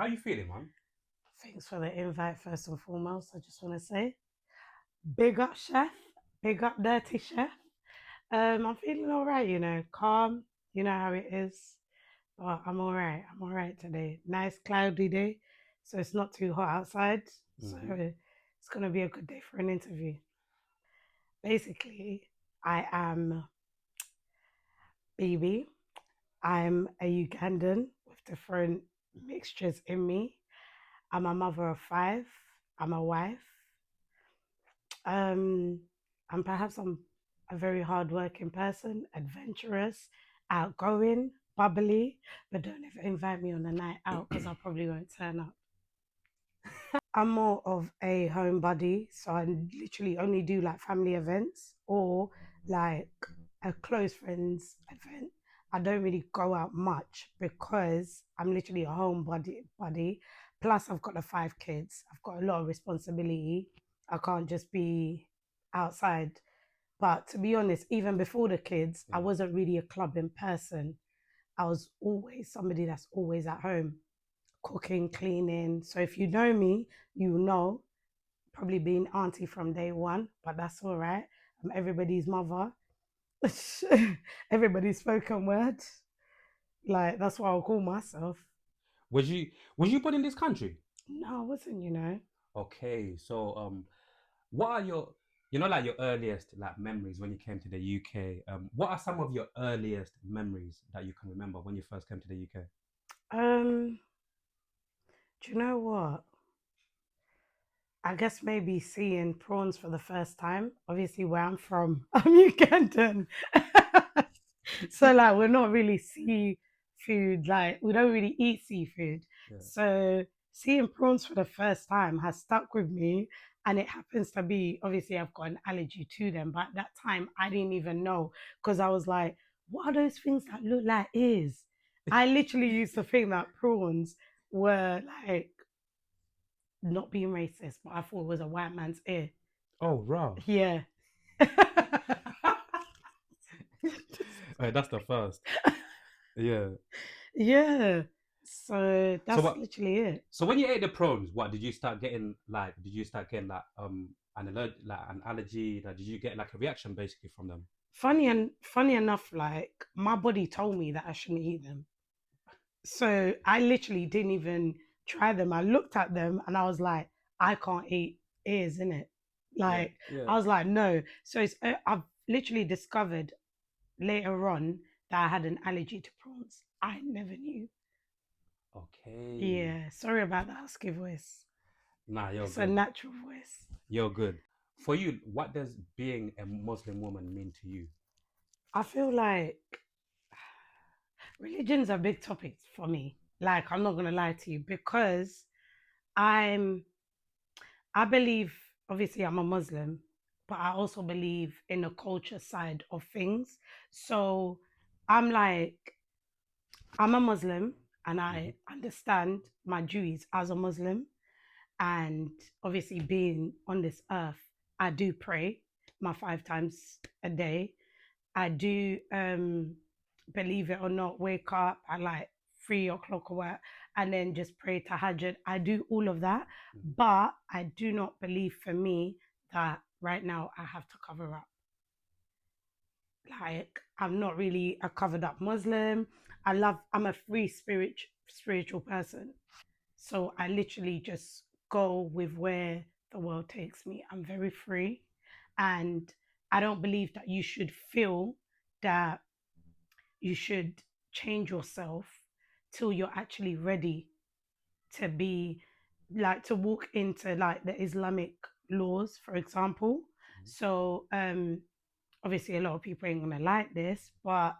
How you feeling, man? Thanks for the invite, first and foremost. I just want to say, big up, chef. Big up, dirty chef. I'm feeling all right, calm. You know how it is. But I'm all right. I'm all right today. Nice, cloudy day. So it's not too hot outside. So Hmm. it's going to be a good day for an interview. Basically, I am BIBI. I'm a Ugandan with different mixtures in me. I'm a mother of five. I'm a wife. Um, and perhaps I'm a very hardworking person, adventurous, outgoing, bubbly, but don't ever invite me on a night out because I probably won't turn up. I'm more of a homebody, so I literally only do like family events or like a close friends event. I don't really go out much because I'm literally a homebody. Plus, I've got the five kids. I've got a lot of responsibility. I can't just be outside. But to be honest, even before the kids, I Yeah. wasn't really a clubbing person. I was always somebody that's always at home cooking, cleaning. So if you know me, you know, probably being auntie from day one, but that's all right. I'm everybody's mother, everybody's spoken word. Like that's what I'll call myself. Was you born in this country? No, I wasn't. Okay, so what are like your earliest like memories when you came to the UK? What are some of your earliest memories that you can remember when you first came to the UK? Um, do you know what? I guess maybe seeing prawns for the first time. Obviously, where I'm from, I'm Ugandan. So like we're not really seafood, like we don't really eat seafood. Yeah. So seeing prawns for the first time has stuck with me. And it happens to be obviously I've got an allergy to them, but at that time I didn't even know because I was like, what are those things that look like ears? I literally used to think that prawns were like not being racist, but I thought it was a white man's ear. Oh, raw. Yeah. That's the first. Yeah. Yeah. So So that's what? literally it. So when you ate the prawns, what did you start getting like? Did you start getting like an allergy? Like, did you get like a reaction basically from them? Funny enough, like my body told me that I shouldn't eat them. So I literally didn't even try them. I looked at them and I was like, I can't eat ears in it. Yeah. Like Yeah. I was like, no. So I've literally discovered later on that I had an allergy to prawns. I never knew. Okay. Yeah, sorry about the husky voice. Nah, you're It's a good. natural voice. You're good. For you, what does being a Muslim woman mean to you? I feel like religion's a big topic for me. Like, I'm not gonna lie to you because I'm I believe obviously I'm a Muslim, but I also believe in the culture side of things. So I'm like I'm a Muslim and Hmm. I understand my duties as a Muslim. And obviously, being on this earth, I do pray my 5 times a day. I do, believe it or not, wake up at like 3 o'clock or what, and then just pray tahajjud. I do all of that, Hmm. but I do not believe for me that right now I have to cover up. Like I'm not really a covered up Muslim. I'm a free spiritual person. So I literally just go with where the world takes me. I'm very free. And I don't believe that you should feel that you should change yourself till you're actually ready to be like to walk into like the Islamic laws, for example. So obviously a lot of people ain't gonna like this, but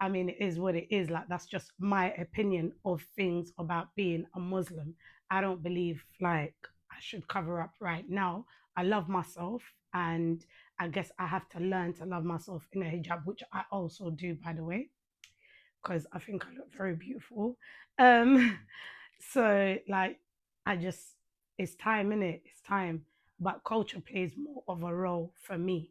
I mean, it is what it is. Like, that's just my opinion of things about being a Muslim. I don't believe like I should cover up right now. I love myself, and I guess I have to learn to love myself in a hijab, which I also do, by the way, because I think I look very beautiful. Um, so like, I just it's time in it. It's time, but culture plays more of a role for me.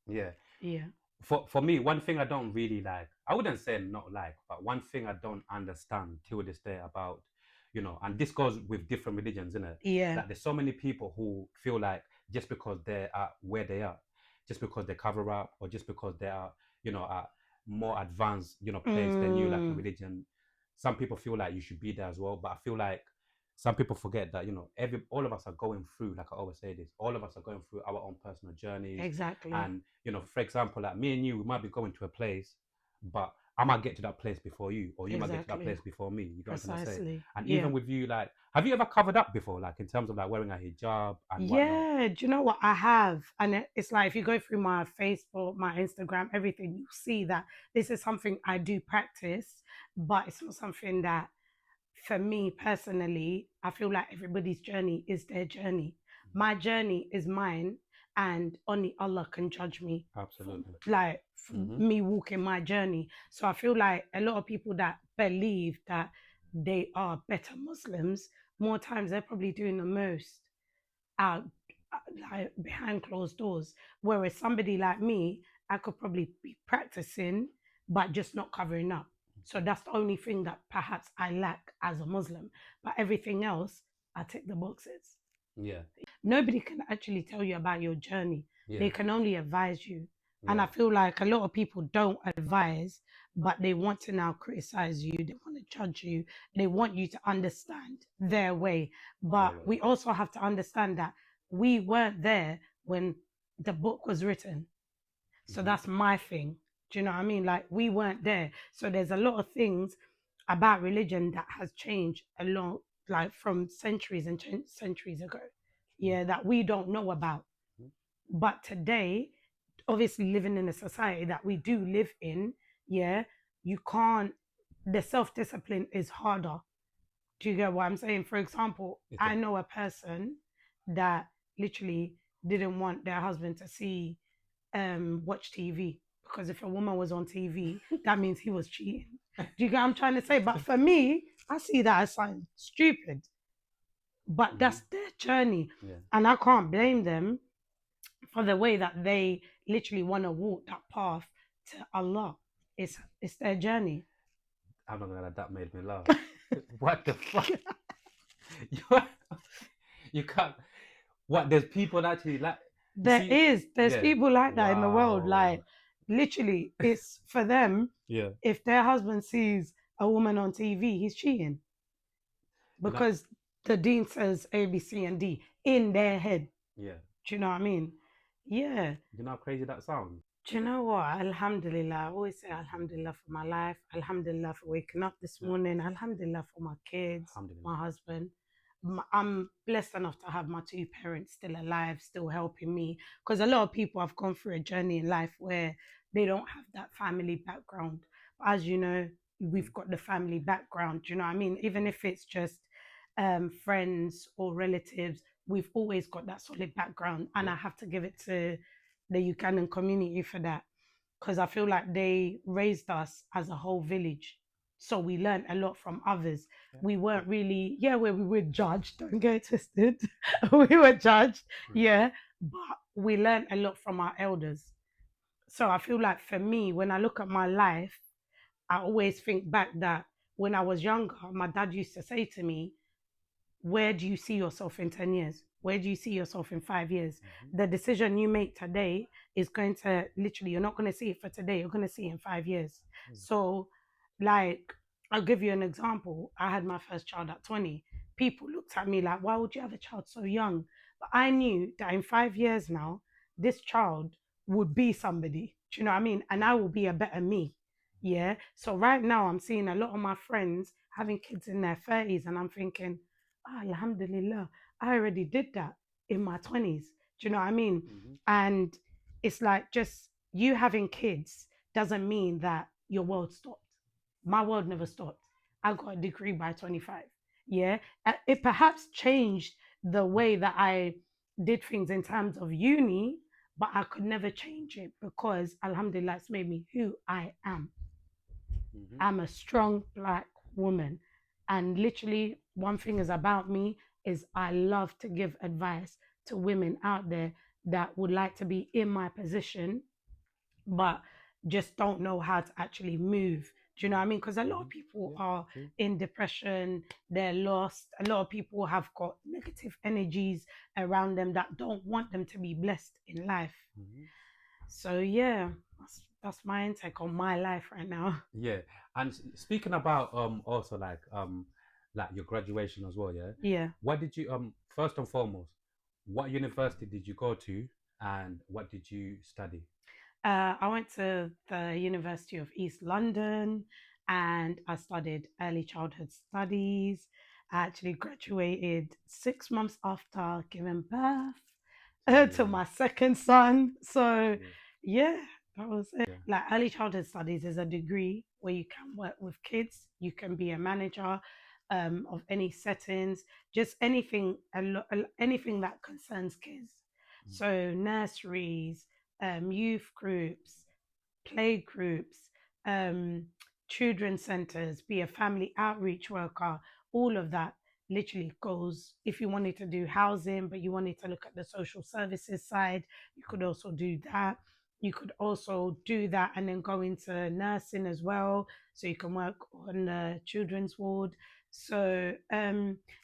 Yeah. Yeah. For me, one thing I don't really like, I wouldn't say not like, but one thing I don't understand till this day about you know, and this goes with different religions, isn't it? Yeah. Like there's so many people who feel like just because they're at where they are, just because they cover up, or just because they are, you know, at more advanced, you know, place than you, like in religion, some people feel like you should be there as well. But I feel like some people forget that, you know, all of us are going through, like I always say this, all of us are going through our own personal journeys. Exactly. And, you know, for example, like me and you, we might be going to a place, but I might get to that place before you, or you might get to that Exactly. place before me. You get what I'm trying to say? Precisely. And Yeah. even with you, like, have you ever covered up before, like in terms of like wearing a hijab and whatnot? Yeah, do you know what I have? And it's like if you go through my Facebook, my Instagram, everything, you see that this is something I do practice, but it's not something that, for me personally, I feel like everybody's journey is their journey. My journey is mine, and only Allah can judge me. Absolutely. Like me walking my journey. So I feel like a lot of people that believe that they are better Muslims, more times they're probably doing the most out like behind closed doors. Whereas somebody like me, I could probably be practicing, but just not covering up. So that's the only thing that perhaps I lack as a Muslim. But everything else, I tick the boxes. Yeah. Nobody can actually tell you about your journey. Yeah. They can only advise you. And Yeah. I feel like a lot of people don't advise, but they want to now criticize you. They want to judge you. They want you to understand their way. But we also have to understand that we weren't there when the book was written. So that's my thing. Do you know what I mean? Like we weren't there. So there's a lot of things about religion that has changed a lot, like from centuries and centuries ago. Yeah, that we don't know about. But today, obviously living in a society that we do live in, yeah, you can't, the self-discipline is harder. Do you get what I'm saying? For example, I know a person that literally didn't want their husband to see watch TV, because if a woman was on TV, that means he was cheating. Do you get what I'm trying to say? But for me, I see that as something stupid. But that's their journey. Yeah. And I can't blame them for the way that they literally want to walk that path to Allah. It's their journey. I'm not gonna lie, that made me laugh. What the fuck? You can't. What? There's people actually like. There's Yeah. people like that in the world. Wow. Like literally, it's for them. Yeah. If their husband sees a woman on TV, he's cheating because the dean says A, B, C, and D in their head. Yeah. Do you know what I mean? Yeah. You know how crazy that sounds? Do you know what? Alhamdulillah. I always say Alhamdulillah for my life. Alhamdulillah for waking up this morning. Alhamdulillah for my kids, my husband. I'm blessed enough to have my two parents still alive, still helping me. Because a lot of people have gone through a journey in life where they don't have that family background. But as you know, we've got the family background. Do you know what I mean? Even if it's just friends or relatives, we've always got that solid background. And I have to give it to the Ugandan community for that, because I feel like they raised us as a whole village. So we learned a lot from others. We weren't really, where we were judged, don't get it twisted. We were judged, but we learned a lot from our elders. So I feel like for me, when I look at my life, I always think back that when I was younger, my dad used to say to me, where do you see yourself in 10 years? Where do you see yourself in 5 years? The decision you make today is going to literally, you're not going to see it for today, you're going to see it in 5 years. So, like, I'll give you an example. I had my first child at 20. People looked at me like, why would you have a child so young? But I knew that in 5 years now, this child would be somebody. Do you know what I mean? And I will be a better me. Yeah. So, right now, I'm seeing a lot of my friends having kids in their 30s, and I'm thinking, Alhamdulillah, I already did that in my 20s. Do you know what I mean? And it's like, just you having kids doesn't mean that your world stopped. My world never stopped. I got a degree by 25. Yeah. It perhaps changed the way that I did things in terms of uni, but I could never change it because Alhamdulillah, it's made me who I am. I'm a strong Black woman. And literally, one thing is about me is I love to give advice to women out there that would like to be in my position, but just don't know how to actually move. Do you know what I mean? Because a lot of Mhm. people Yeah, are true. in depression, they're lost. A lot of people have got negative energies around them that don't want them to be blessed in life. Mhm. So yeah, that's my intake on my life right now. Yeah, and speaking about also like your graduation as well, yeah. Yeah. What did you first and foremost, what university did you go to and what did you study? I went to the University of East London and I studied early childhood studies. I actually graduated 6 months after giving birth to Jeez. my second son. So, Yeah. yeah, that was it. Yeah. Like early childhood studies is a degree where you can work with kids, you can be a manager of any settings, just anything, anything that concerns kids. Mm. So, nurseries, youth groups, play groups, um, children's centers, be a family outreach worker, all of that literally goes. If you wanted to do housing, but you wanted to look at the social services side, you could also do that. You could also do that and then go into nursing as well. So you can work on the children's ward. So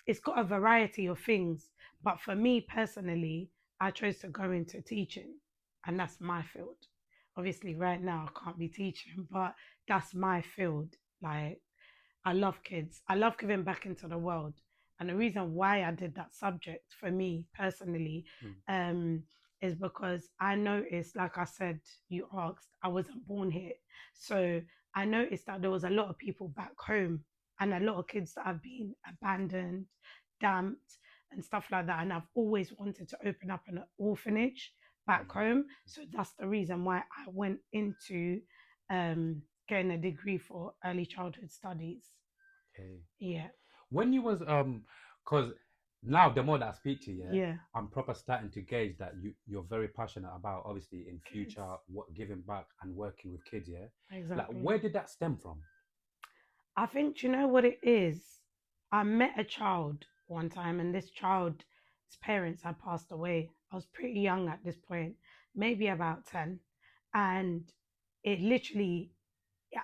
it's got a variety of things. But for me personally, I chose to go into teaching, and that's my field. Obviously, right now I can't be teaching, but that's my field. Like, I love kids. I love giving back into the world. And the reason why I did that subject for me personally Mm. um, is because I noticed, like I said, you asked, I wasn't born here. So I noticed that there was a lot of people back home and a lot of kids that have been abandoned, damped, and stuff like that. And I've always wanted to open up an orphanage back Mm. home. So that's the reason why I went into um, getting a degree for early childhood studies. Okay. Yeah, When you was because now the more that I speak to you, yeah, yeah, I'm proper starting to gauge that you're very passionate about obviously in kids. future what giving back and working with kids, yeah. Like Exactly. where did that stem from? I think, do you know what it is? I met a child one time, and this child's parents had passed away. I was pretty young at this point, maybe about 10. And it literally,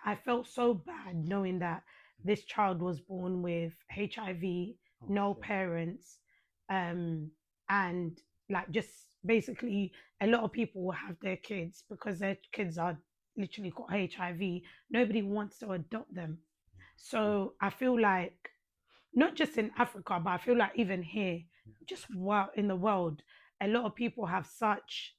I felt so bad knowing that this child was born with HIV, Oh no shit. parents, and like just basically a lot of people will have their kids because their kids are literally got HIV. Nobody wants to adopt them. Yeah. So I feel like not just in Africa, but I feel like even here, just in the world, a lot of people have such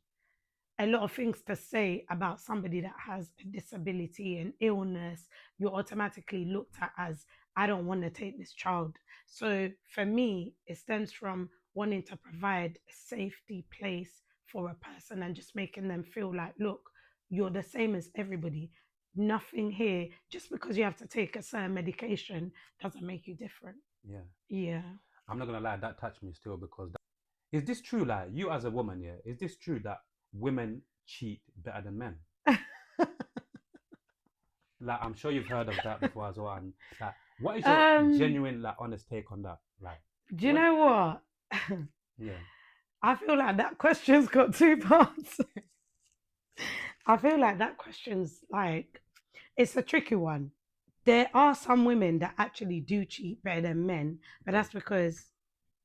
a lot of things to say about somebody that has a disability and illness. You're automatically looked at as, I don't want to take this child. So for me, it stems from wanting to provide a safety place for a person and just making them feel like, look, you're the same as everybody. Nothing here, just because you have to take a certain medication doesn't make you different. Yeah. Yeah. I'm not gonna lie, that touched me still because is this true? Like you as a woman, yeah, is this true that women cheat better than men? Like I'm sure you've heard of that before as well. And like, what is your um, genuine, like, honest take on that? Like, do you what? know what? Yeah. I feel like that question's got two parts. I feel like that question's like, it's a tricky one. There are some women that actually do cheat better than men, but Okay. that's because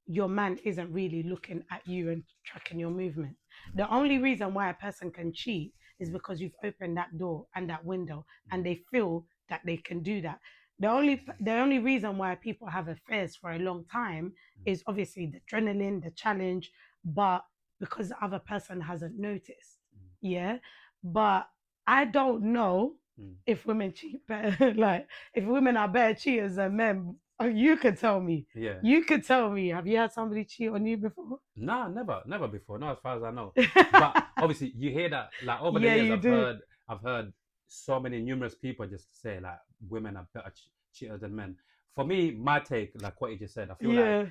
your man isn't really looking at you and tracking your movement. The only reason why a person can cheat is Mm. because you've opened that door and that window Mm. and they feel that they can do that. The only reason why people have affairs for a long time Mm. is obviously the adrenaline, the challenge, but because the other person hasn't noticed. Mm. Yeah. But I don't know Mm. if women cheat better. Like if women are better cheaters than men, you could tell me. Yeah. You could tell me. Have you had somebody cheat on you before? Nah, never before. Not as far as I know. But obviously, you hear that. Like over the Yeah, years, you do. I've heard so many numerous people just say like women are better cheaters than men. For me, my take, like what you just said, I feel like Yeah.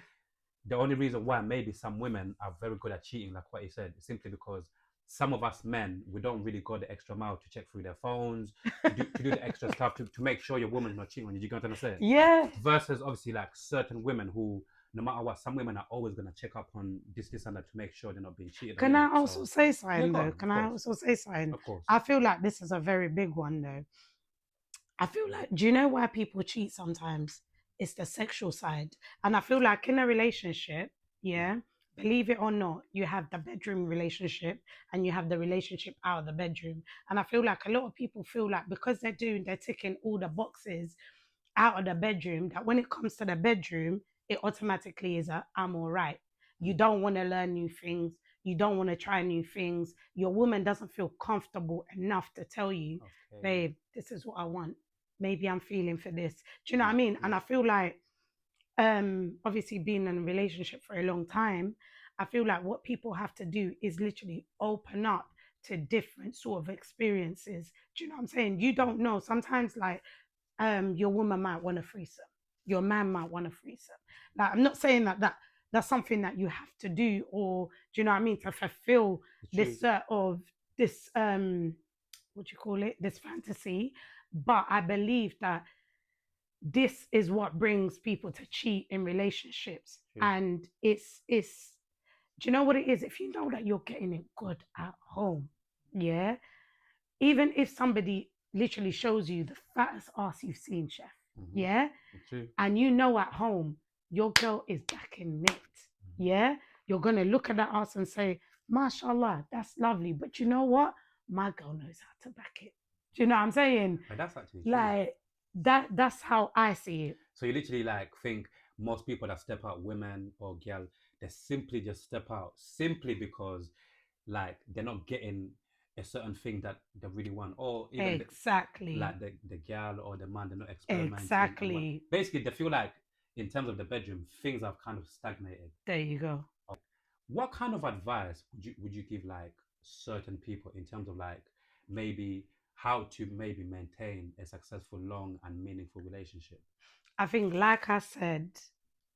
the only reason why maybe some women are very good at cheating, like what you said, is simply because some of us men we don't really go the extra mile to check through their phones, to do the extra stuff to make sure your woman's not cheating on you. You get what I'm saying? Yeah. Versus obviously like certain women who no matter what, some women are always gonna check up on this and that to make sure they're not being cheated on, Can innit? I also So say yeah, something go though? on, Can of I course, also say something? of course. I feel like this is a very big one though. I feel like, do you know why people cheat sometimes? It's the sexual side. And I feel like in a relationship, yeah, believe it or not, you have the bedroom relationship and you have the relationship out of the bedroom. And I feel like a lot of people feel like because they're ticking all the boxes out of the bedroom, that when it comes to the bedroom, it automatically is a I'm all right. You don't want to learn new things. You don't want to try new things. Your woman doesn't feel comfortable enough to tell you, Okay. babe, this is what I want. Maybe I'm feeling for this. Do you know what I Yeah, mean? And yeah. I feel like obviously being in a relationship for a long time, I feel like what people have to do is literally open up to different sort of experiences. Do you know what I'm saying? You don't know. Sometimes like your woman might want a threesome, your man might want a threesome. Like I'm not saying that's something that you have to do, or do you know what I mean, to fulfill It's true. this sort of this what do you call it, this fantasy. But I believe that this is what brings people to cheat in relationships. True. And it's do you know what it is? If you know that you're getting it good at home, yeah, even if somebody literally shows you the fattest ass you've seen, chef, Mm-hmm. yeah, It's true. and you know at home your girl is back in it, yeah, you're gonna look at that ass and say, mashallah, that's lovely, but you know what, my girl knows how to back it. Do you know what I'm saying? But that's actually true. Like that's how I see it. So you literally like think most people that step out, women or girl, they simply just step out simply because like they're not getting a certain thing that they really want, or even Exactly. like the girl or the man, they're not experimenting and what. Exactly. Basically, they feel like in terms of the bedroom, things have kind of stagnated. There you go. What kind of advice would you give like certain people in terms of like maybe how to maybe maintain a successful, long and meaningful relationship? I think, like I said,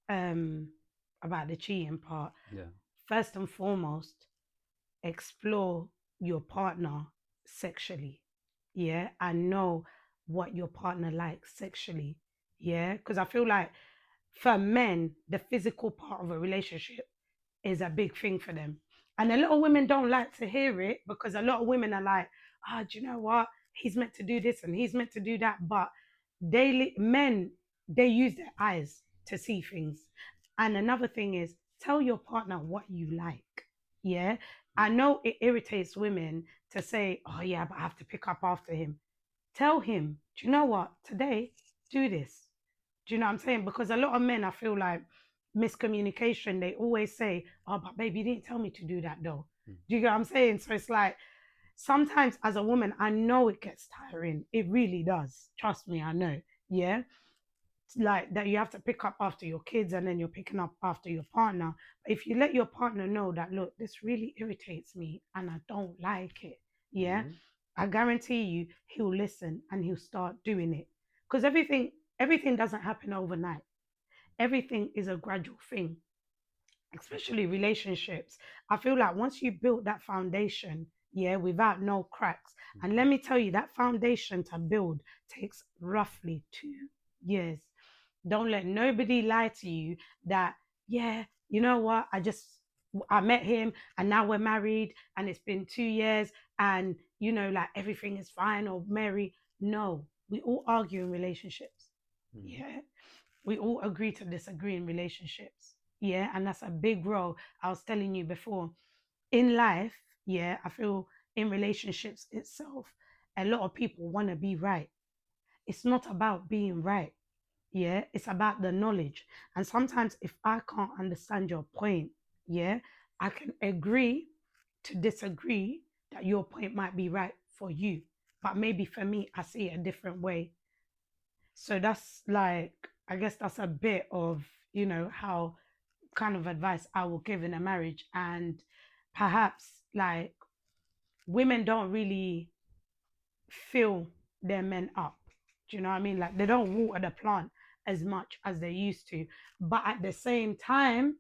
um, about the cheating part, Yeah. first and foremost, explore your partner sexually. Yeah. And know what your partner likes sexually. Yeah. Because I feel like for men, the physical part of a relationship is a big thing for them. And a lot of women don't like to hear it because a lot of women are like, ah, do you know what? He's meant to do this and he's meant to do that. But men, they use their eyes to see things. And another thing is tell your partner what you like. Yeah. I know it irritates women to say, oh, yeah, but I have to pick up after him. Tell him, do you know what? Today, do this. Do you know what I'm saying? Because a lot of men, I feel like miscommunication, they always say, oh, but baby, you didn't tell me to do that though. Mm. Do you get what I'm saying? So it's like sometimes as a woman, I know it gets tiring. It really does. Trust me, I know. Yeah. Like that you have to pick up after your kids and then you're picking up after your partner. But if you let your partner know that, look, this really irritates me and I don't like it, yeah, Mm-hmm. I guarantee you he'll listen and he'll start doing it. Because everything doesn't happen overnight. Everything is a gradual thing, especially relationships. I feel like once you build that foundation, yeah, without no cracks, and let me tell you, that foundation to build takes roughly 2 years. Don't let nobody lie to you that, yeah, you know what, I met him and now we're married and it's been 2 years and like everything is fine or merry. No, we all argue in relationships. Mm. Yeah, we all agree to disagree in relationships. Yeah, and that's a big role. I was telling you before in life. Yeah, I feel in relationships itself, a lot of people want to be right. It's not about being right. Yeah, it's about the knowledge. And sometimes if I can't understand your point, yeah, I can agree to disagree that your point might be right for you, but maybe for me, I see it a different way. So that's like, I guess that's a bit of, how kind of advice I will give in a marriage. And perhaps like women don't really fill their men up. Do you know what I mean? Like they don't water the plant as much as they used to. But at the same time,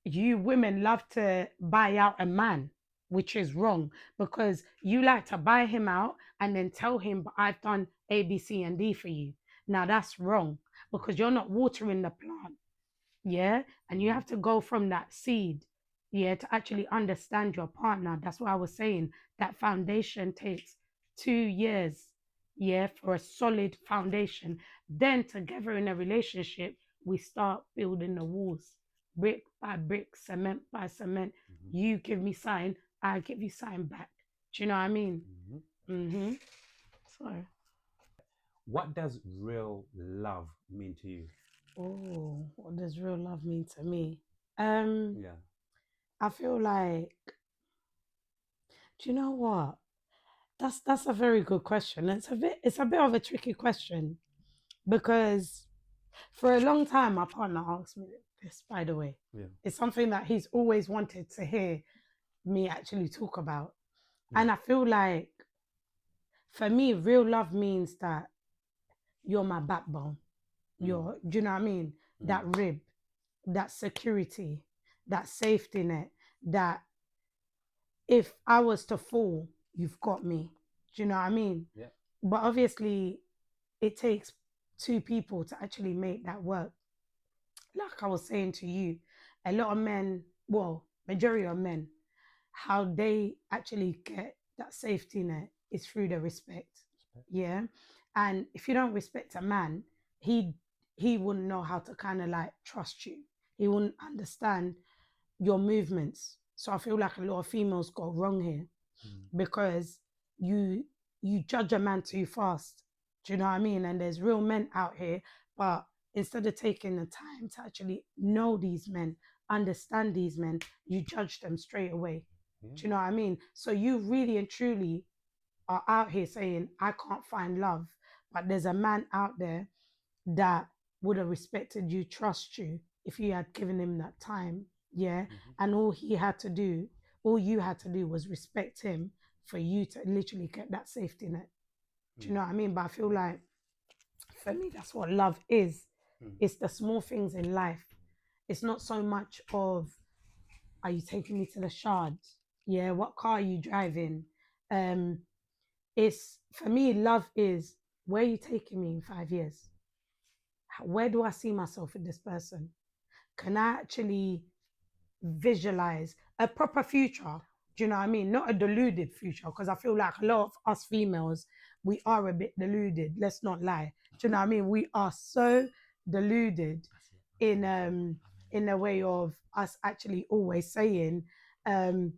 you women love to buy out a man, which is wrong because you like to buy him out and then tell him, but I've done A, B, C, and D for you. Now that's wrong because you're not watering the plant. Yeah. And you Mm-hmm. have to go from that seed, yeah, to actually understand your partner. That's what I was saying. That foundation takes 2 years. yeah, for a solid foundation. Then together in a relationship, we start building the walls, brick by brick, cement by cement. Mm-hmm. You give me sign, I give you sign back. Do you know what I mean? Mm-hmm. Mm-hmm. So, What does real love mean to you? oh, what does real love mean to me? Um, Yeah. I feel like, do you know what? That's a very good question. It's a bit of a tricky question because for a long time my partner asked me this, by the way. Yeah. It's something that he's always wanted to hear me actually talk about. Yeah. And I feel like for me, real love means that you're my backbone. Mm. Do you know what I mean? Mm. That rib, that security, that safety net, that if I was to fall, you've got me. Do you know what I mean? Yeah. But obviously, it takes two people to actually make that work. Like I was saying to you, a lot of men, well, majority of men, how they actually get that safety net is through the respect. Respect. Yeah. And if you don't respect a man, he he wouldn't know how to kind of like trust you. He wouldn't understand your movements. So I feel like a lot of females got wrong here Mm. because you you judge a man too fast. Do you know what I mean? And there's real men out here, but instead of taking the time to actually know these men, understand these men, you judge them straight away. Yeah. Do you know what I mean? So you really and truly are out here saying, I can't find love, but there's a man out there that would have respected you, trust you, if you had given him that time. Yeah. Mm-hmm. And all you had to do was respect him for you to literally get that safety net. Do you Mm. know what I mean? But I feel like for me, that's what love is. Mm. It's the small things in life. It's not so much of, are you taking me to the shard? Yeah, what car are you driving? Um, it's for me, love is, where are you taking me in 5 years? Where do I see myself with this person? Can I actually visualize a proper future? Do you know what I mean? Not a deluded future, because I feel like a lot of us females, we are a bit deluded. Let's not lie. Do you know what I mean? We are so deluded in a way of us actually always saying, um,